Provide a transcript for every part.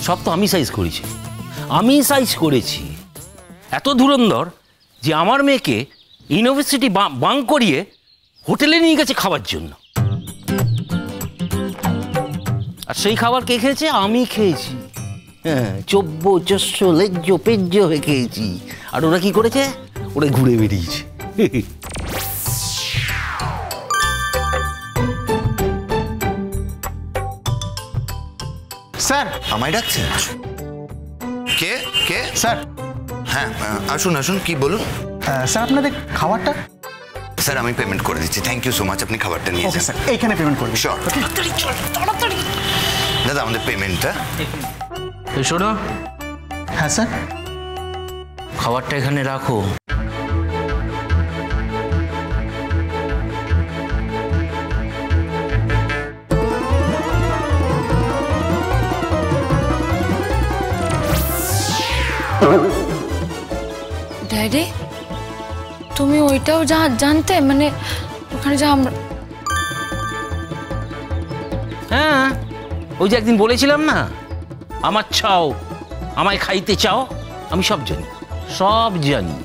সব তো আমি সাইজ করেছি, আমি সাইজ করেছি। এত ধুরন্ধর যে আমার মেয়েকে ইউনিভার্সিটি বাঙ্ক করিয়ে হোটেলে নিয়ে গেছে খাবার জন্য। আর সেই খাবার কে খেয়েছে? আমি খেয়েছি। হ্যাঁ, চব্য চস্য লেজ্জ পেজ্জ হয়ে খেয়েছি। আর ওরা কি করেছে? ওরা ঘুরে বেরিয়েছে। স্যার, আমায় ডাকছেন? কে কে? স্যার। হ্যাঁ, আসুন আসুন, কি বলুন? স্যার, আপনাদের খাবারটা। স্যার, আমি পেমেন্ট করে দিচ্ছি। Thank you so much. আপনি খাবারটা নিয়ে যান। স্যার, এইখানে পেমেন্ট করবেন। শিওর। দাদা, আমাদের পেমেন্টটা। শোনো। হ্যাঁ স্যার। খাবারটা এখানে রাখো। ড্যাডি, তুমি ওইটাও জানতে? মানে ওখানে যা আমরা... হ্যাঁ, ওই যে একদিন বলেছিলাম না, আমার চাও, আমায় খাইতে চাও। আমি সব জানি, সব জানি।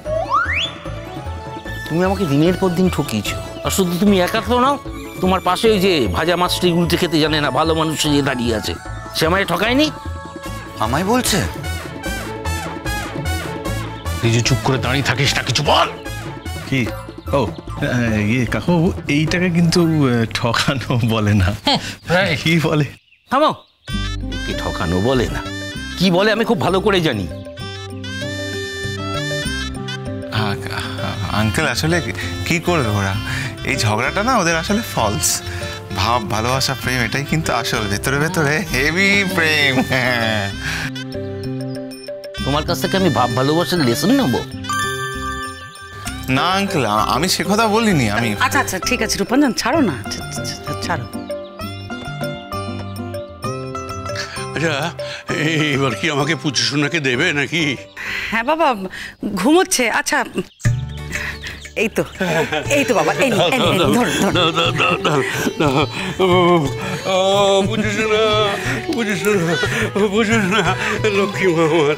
তুমি আমাকে দিনের পর দিন ঠকিয়েছ। আর শুধু তুমি একা তো নাও, তোমার পাশে ওই যে ভাজা মাছটি উল্টে খেতে জানে না ভালো মানুষ যে দাঁড়িয়ে আছে, সে আমায় ঠকায়নি? আমায় বলছে? তুই যে চুপ করে দাঁড়িয়ে থাকিস না, কিছু বল। কি? ও ইয়ে কাকুবাবু, এইটাকে কিন্তু ঠকানো বলে না। কি বলে? থামো। কি ঠকানো বলে না, কি বলে আমি খুব ভালো করে জানি। আঙ্কেল, আসলে কি করবে ওরা? এই ঝগড়াটা না ওদের আসলে ফলস। ভাব, ভালোবাসা, প্রেম, এটাই কিন্তু আসল। ভেতরে ভেতরে হেভি প্রেম। তোমার কাছ থেকে আমি ভাব ভালোবাসার লেসন নেবো? না আঙ্কেল, আমি সে কথা বলিনি। আমি আচ্ছা আচ্ছা, ঠিক আছে রূপঞ্জন, ছাড়ো না, ছাড়ো। আচ্ছা, এবার কি আমাকে পুচু সোনাকে দেবে নাকি? হ্যাঁ বাবা, ঘুমোচ্ছে। আচ্ছা, এই তো বাবা, লক্ষ্মী মামার,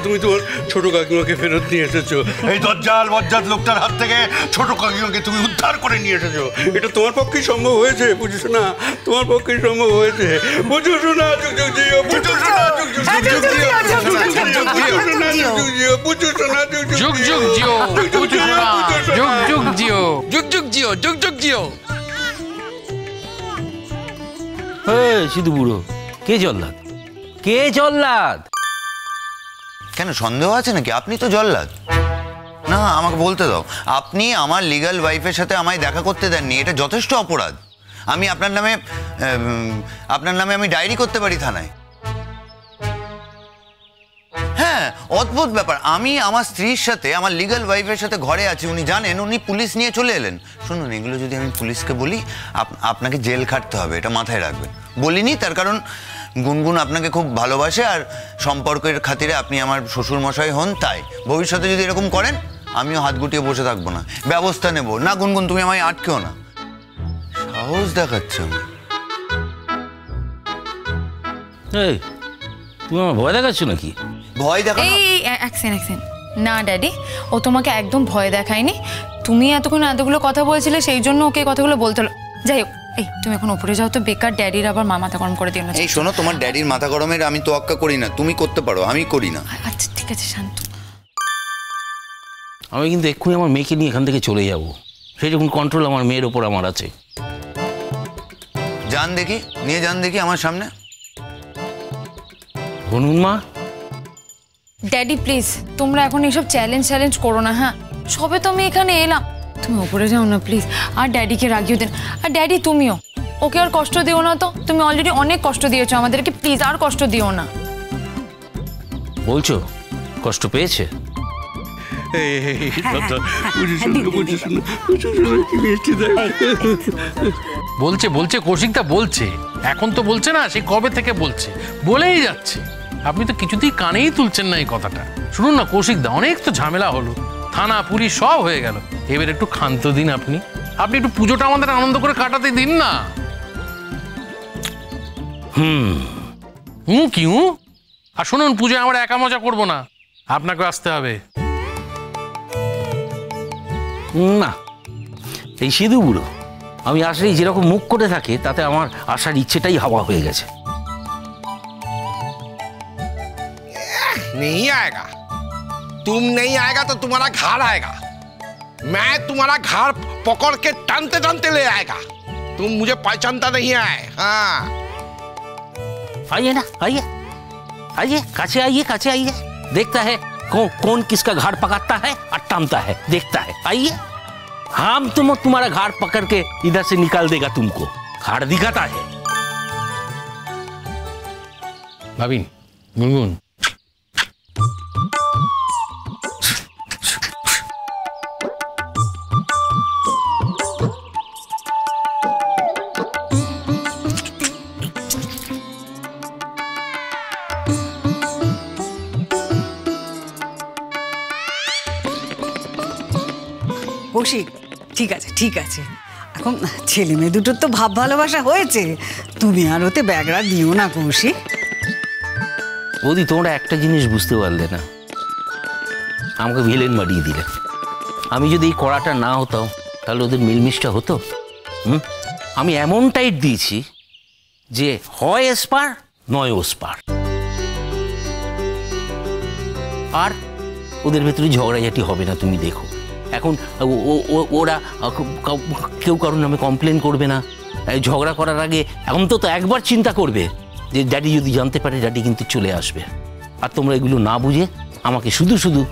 তুমি তোমার ছোট কাকিমাকে ফেরত নিয়ে এসেছো। এই দজ্জাল বজ্জাত লোকটার হাত থেকে ছোট কাকিমাকে তুমি উদ্ধার করে নিয়ে এসেছো। এটা তোমার পক্ষে সম্ভব হয়েছে পুজো সোনা, তোমার পক্ষে সম্ভব হয়েছে। পুজো সোনা, যুগ যুগ জিও, পুজো সোনা, যুগ যুগ জিও, যুগ জিও, পুজো সোনা, যুগ যুগ জিও, পুজো সোনা, যুগ যুগ জিও, যুগ যুগ জিও, যুগ যুগ জিও। সিধু বুড়ো, কে জল্লাদ? কে জল্লাদ? কেন, সন্দেহ আছে নাকি? আপনি তো জল্লাদ না। আমাকে বলতে দাও। আপনি আমার লিগ্যাল ওয়াইফের সাথে আমায় দেখা করতে দেননি, এটা যথেষ্ট অপরাধ। আমি আপনার নামে আমি ডায়েরি করতে পারি থানায়। হ্যাঁ, অদ্ভুত ব্যাপার। আমি আমার স্ত্রীর সাথে, আমার লিগ্যাল ওয়াইফের সাথে ঘরে আছি, উনি জানেন, উনি পুলিশ নিয়ে চলে এলেন। শুনুন, এগুলো যদি আমি পুলিশকে বলি, আপনাকে জেল খাটতে হবে, এটা মাথায় রাখবেন। বলিনি তার কারণ গুনগুন আপনাকে খুব ভালোবাসে, আর সম্পর্কের খাতিরে আপনি আমার শ্বশুর মশাই হন। তাই ভবিষ্যতে যদি এরকম করেন, আমিও হাত গুটিয়ে বসে থাকবো না, ব্যবস্থা নেব। না গুনগুন, তুমি আমায় আটকেও না। সাহস দেখাচ্ছ। তুমি আমার ভয় দেখাচ্ছ নাকি? ভয় দেখা? এক সেকেন্ড। না ড্যাডি, ও তোমাকে একদম ভয় দেখায়নি। তুমি এতক্ষণ এতগুলো কথা বলছিলে, সেই জন্য ওকে কথাগুলো বলতে হলো। যাই হোক, এই তুমি এখন উপরে যাও তো, বেকার ড্যাডির আবার মাথা গরম করে দিও না। এই শোনো, তোমার ড্যাডির মাথা গরমের আমি তোয়াক্কা করি না। তুমি করতে পারো, আমি করি না। আচ্ছা ঠিক আছে, শান্ত। আমি কিন্তু এক্ষুনি আমার মেয়েকে নিয়ে এখান থেকে চলে যাব। সেই যখন কন্ট্রোল আমার মেয়ের ওপর আমার আছে। যান দেখি, নিয়ে যান দেখি আমার সামনে। বলুন মা। ড্যাডি প্লিজ, তোমরা এখন এইসব চ্যালেঞ্জ করো না। হ্যাঁ, সবে তো আমি এখানে এলাম, তুমি উপরে যাও না please. R ড্যাডিকে রাগিও then. R daddy তুমিও ওকে আর কষ্ট দিও না তো। তুমি অলরেডি অনেক কষ্ট দিয়েছো আমাদেরকে, প্লিজ আর কষ্ট দিও না। বলছো কষ্ট পেয়েছে? বলছে কৌশিকদা বলছে, এখন তো বলছে না, সে কবে থেকে বলছে, বলেই যাচ্ছে। আপনি তো কিছুতেই কানেই তুলছেন না এই কথাটা। শুনুন না কৌশিকদা, অনেক তো ঝামেলা হলো, থানা পুলিশ সব হয়ে গেল, এবার একটু ক্ষান্ত দিন। আপনি একটু পুজোটা আমাদের আনন্দ করে কাটাতে দিন না। কি আর শুনুন, পুজোয় আমরা একা মজা করবো না, আপনাকে আসতে হবে। না, এই সিধু বুড়ো আমি আসলেই যেরকম মুখ করে থাকে তাতে আমার আসার ইচ্ছেটাই হাওয়া হয়ে গেছে। नहीं आएगा, तुम नहीं आएगा तो तुम्हारा घर आएगा। मैं तुम्हारा घर पकड़ के टानते टानते ले आएगा। तुम मुझे पहचानता नहीं है। हाँ आइए ना, आइए आइए, काचे आइए, काचे आइए। देखता है कौन किसका घाट पकड़ता है और टानता है, देखता है। आइए, हम तुम्हारा घाट पकड़ के इधर से निकाल देगा तुमको। घाट दिखाता है। ভাবিন, গুনগুন, কৌশিক, ঠিক আছে ঠিক আছে, এখন ছেলে মেয়ে দুটোর তো ভাব ভালোবাসা হয়েছে, তুমি আর ওতে ব্যাগরা দিও না কৌশিক। বৌদি, তোমরা একটা জিনিস বুঝতে পারলে না, আমাকে ভিলেন বাড়িয়ে দিলে। আমি যদি এই কড়াটা না হতাম তাহলে ওদের মিলমিশটা হতো। আমি এমন টাইট দিয়েছি যে হয় এসপার নয় ওসপার। আর ওদের ভেতরে ঝগড়াঝাটি হবে না, তুমি দেখো। এখন ওরা কেউ কারোর নামে কমপ্লেন করবে না। ঝগড়া করার আগে অন্তত একবার চিন্তা করবে যে ড্যাডি যদি জানতে পারে ড্যাডি কিন্তু চলে আসবে। আর তোমরা এগুলো না বুঝে আমাকে শুধু শুধু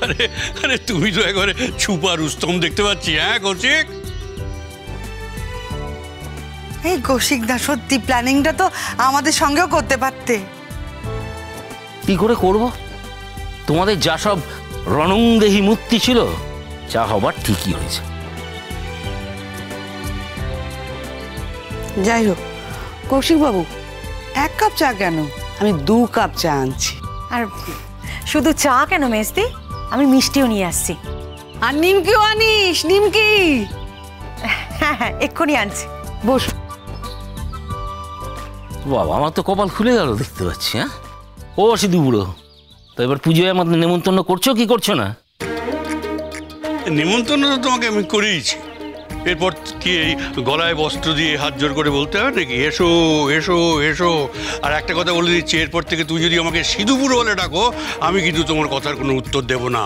আরে আরে তুমি তো একবারে ছুপা রুস্তম দেখতে পাচ্ছি। হ্যাঁ কৌশিক, এই কৌশিক দা, সত্যি প্ল্যানিংটা তো আমাদের সঙ্গেও করতে পারতে। কি করে করব? তোমাদের যা সব রণংদেহী মূর্তি ছিল, যা হবার ঠিকই হয়েছে। যাই হোক কৌশিক বাবু, 1 কাপ চা কেন? আমি 2 কাপ চা আনছি। আর শুধু চা কেন মেজদি, আমি মিষ্টিও নিয়ে আসছি। আর নিমকিও আনিস। নিমকি? হ্যাঁ হ্যাঁ, এক্ষুনি আনছি, বস। বাবা, আমার তো কপাল খুলে গেল দেখতে পাচ্ছি। হ্যাঁ ও সিধু বুড়ো, তো এবার পুজোয় আমাদের নেমন্তন্ন করছো কি করছো না? নিমন্ত্রণ তো তোমাকে আমি করিয়েছি। এরপর কি এই গলায় বস্ত্র দিয়ে হাত জোর করে বলতে হবে নাকি এসো এসো এসো? আর একটা কথা বলে দিচ্ছি, এরপর থেকে তুই যদি আমাকে সিধু বুড়ো বলে ডাকো, আমি কিন্তু তোমার কথার কোনো উত্তর দেব না।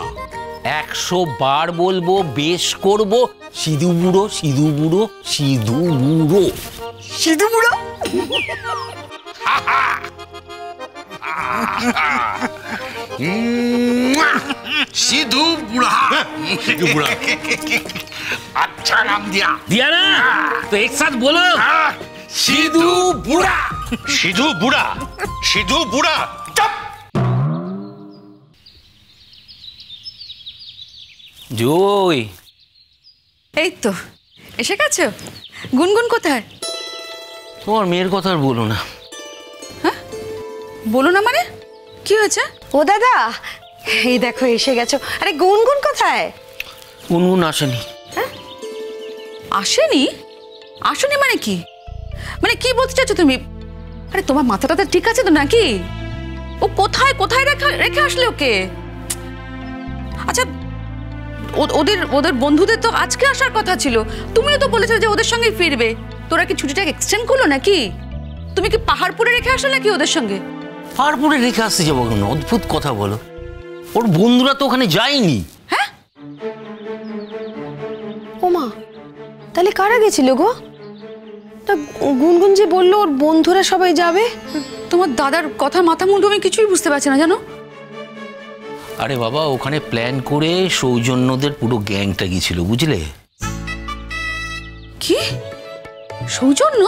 100 বার বলবো, বেশ করবো। সিধু বুড়ো, সিধু বুড়ো, সিধু বুড়ো, সিধু বুড়ো। सिद्धू बुढ़ा। সিধু বুড়া अच्छा नाम दिया। दिया ना? तो एक साथ बोलो, सिद्धू बुढ़ा। सिद्धू बुढ़ा, सिद्धू बुढ़ा। चुप। জয়। এই তো এসে গেছো। গুনগুন কোথায়? তোমার মেয়ের কথা আর বলো না। হ্যাঁ, বলো না মানে কি হয়েছে? ও দাদা, এই দেখো এসে গেছো। আরে গুনগুন কোথায়? গুনগুন আসেনি। আসেনি? আসেনি মানে কি? মানে কি বলতে চাইছো তুমি? আরে তোমার মাথাটা তো ঠিক আছে তো নাকি? ও কোথায় কোথায় রেখে আসলে ওকে? আচ্ছা, ওদের ওদের বন্ধুদের তো আজকে আসার কথা ছিল। তুমিও তো বলেছিলে যে ওদের সঙ্গে ফিরবে। তোরা কি ছুটিটা এক্সটেন্ড করলো নাকি? তুমি কি পাহাড়পুরে রেখে আসলে নাকি ওদের সঙ্গে? পাহাড়পুরে রেখে আসতে যাবো কেন? অদ্ভুত কথা বলো। ওর বন্ধুরা তো ওখানে যায়নি। হ্যাঁ, ওমা, তাহলে কারা গেছিল গো? তা গুনগুন যে বললো ওর বন্ধুরা সবাই যাবে। তোমার দাদার কথা মাথা মুন্ডু আমি কিছুই বুঝতে পারছি না জানো। আরে বাবা, ওখানে প্ল্যান করে সৌজন্যদের পুরো গ্যাংটা গিয়েছিল, বুঝলে? কি সৌজন্য?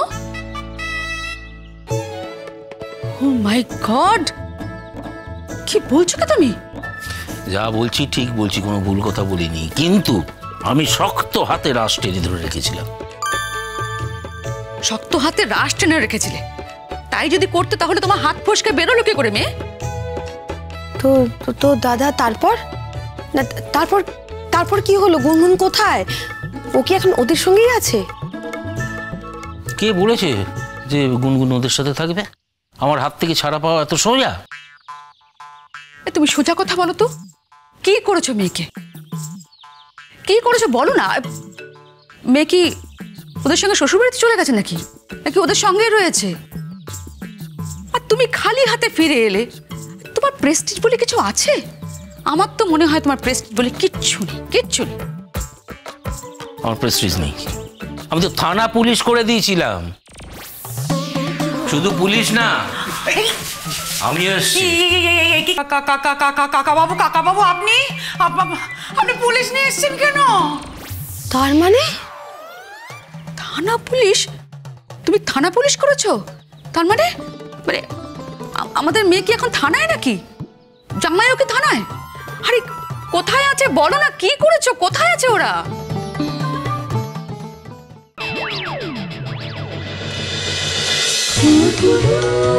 ও মাই গড, কি বলছো কি তুমি? যা বলছি ঠিক বলছি, কোনো ভুল কথা বলিনি। কিন্তু আমি শক্ত হাতে রাশ টেনে ধরে রেখেছিলাম। শক্ত হাতে রাশ টেনে রেখেছিলে? তাই যদি করতে তাহলে তোমার হাত ফসকে বেরোলো কি করে মেয়ে? তো তো দাদা তারপর না, তারপর তারপর কি হলো? গুনগুন কোথায়? ও কি এখন ওদের সঙ্গেই আছে? কে বলেছে যে গুনগুন ওদের সাথে থাকবে? আমার হাত থেকে ছাড়া পাওয়া এত সোজা? তুমি সোজা কথা বলো তো, কি করেছো মেয়েকে? কি করেছো বলো না। মেয়ে কি ওদের সঙ্গে শ্বশুরবাড়িতে চলে গেছে নাকি নাকি ওদের সঙ্গে রয়েছে? আর তুমি খালি হাতে ফিরে এলে। তোমার প্রেস্টিজ বলে কিছু আছে? আমার তো মনে হয় তোমার প্রেস্টিজ বলে কিচ্ছু নেই, কিচ্ছু নেই। আমার প্রেস্টিজ নেই? আমি তো থানা পুলিশ করে দিয়েছিলাম। শুধু পুলিশ না, আমি কাকা বাবু আপনি আপনি পুলিশ নিয়ে এসেছেন কেন? তার মানে থানা পুলিশ? তুমি থানা পুলিশ করেছো? তার মানে মানে আমাদের মেয়ে কি এখন থানায় নাকি? জামাইও কি থানায়? আরে কোথায় আছে বলো না, কি করেছো? কোথায় আছে ওরা? Thank you.